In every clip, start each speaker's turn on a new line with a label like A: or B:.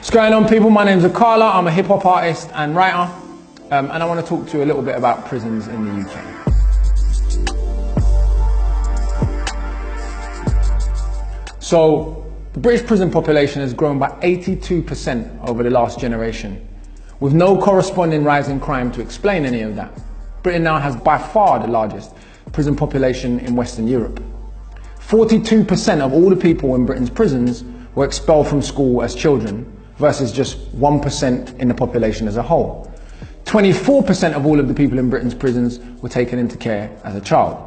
A: What's going on, people? My name's Akala. I'm a hip hop artist and writer, and I want to talk to you a little bit about prisons in the UK. So, the British prison population has grown by 82% over the last generation, with no corresponding rise in crime to explain any of that. Britain now has by far the largest prison population in Western Europe. 42% of all the people in Britain's prisons were expelled from school as children, versus just 1% in the population as a whole. 24% of all of the people in Britain's prisons were taken into care as a child.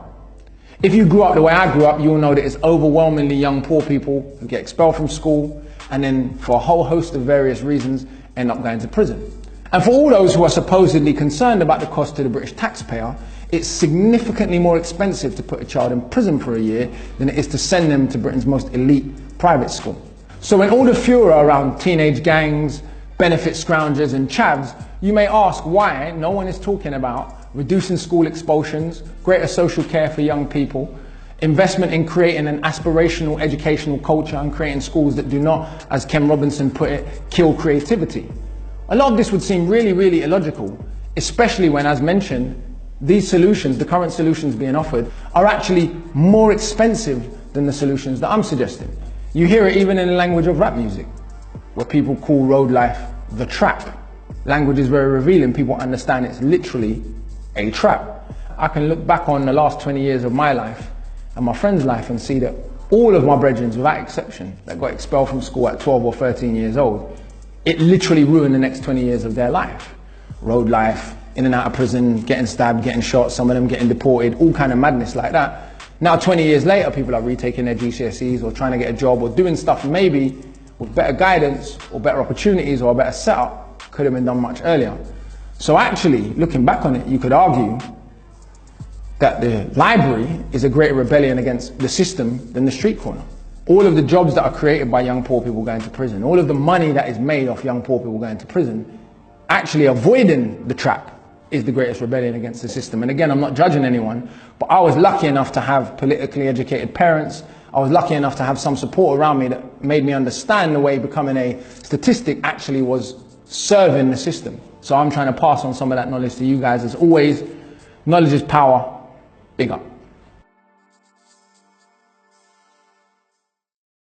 A: If you grew up the way I grew up, you'll know that it's overwhelmingly young poor people who get expelled from school and then, for a whole host of various reasons, end up going to prison. And for all those who are supposedly concerned about the cost to the British taxpayer, it's significantly more expensive to put a child in prison for a year than it is to send them to Britain's most elite private school. So when all the furor around teenage gangs, benefit scroungers and chavs, you may ask why no one is talking about reducing school expulsions, greater social care for young people, investment in creating an aspirational educational culture and creating schools that do not, as Ken Robinson put it, kill creativity. A lot of this would seem really, really illogical, especially when, as mentioned, these solutions, the current solutions being offered, are actually more expensive than the solutions that I'm suggesting. You hear it even in the language of rap music, where people call road life the trap. Language is very revealing. People understand it's literally a trap. I can look back on the last 20 years of my life and my friend's life and see that all of my brethren, without exception, that got expelled from school at 12 or 13 years old, it literally ruined the next 20 years of their life. Road life, in and out of prison, getting stabbed, getting shot, some of them getting deported, all kind of madness like that. Now 20 years later, people are retaking their GCSEs or trying to get a job or doing stuff maybe with better guidance or better opportunities or a better setup could have been done much earlier. So actually, looking back on it, you could argue that the library is a greater rebellion against the system than the street corner. All of the jobs that are created by young poor people going to prison, all of the money that is made off young poor people going to prison, actually avoiding the trap is the greatest rebellion against the system. And again, I'm not judging anyone, but I was lucky enough to have politically educated parents. I was lucky enough to have some support around me that made me understand the way becoming a statistic actually was serving the system. So I'm trying to pass on some of that knowledge to you guys. As always, knowledge is power. Big up.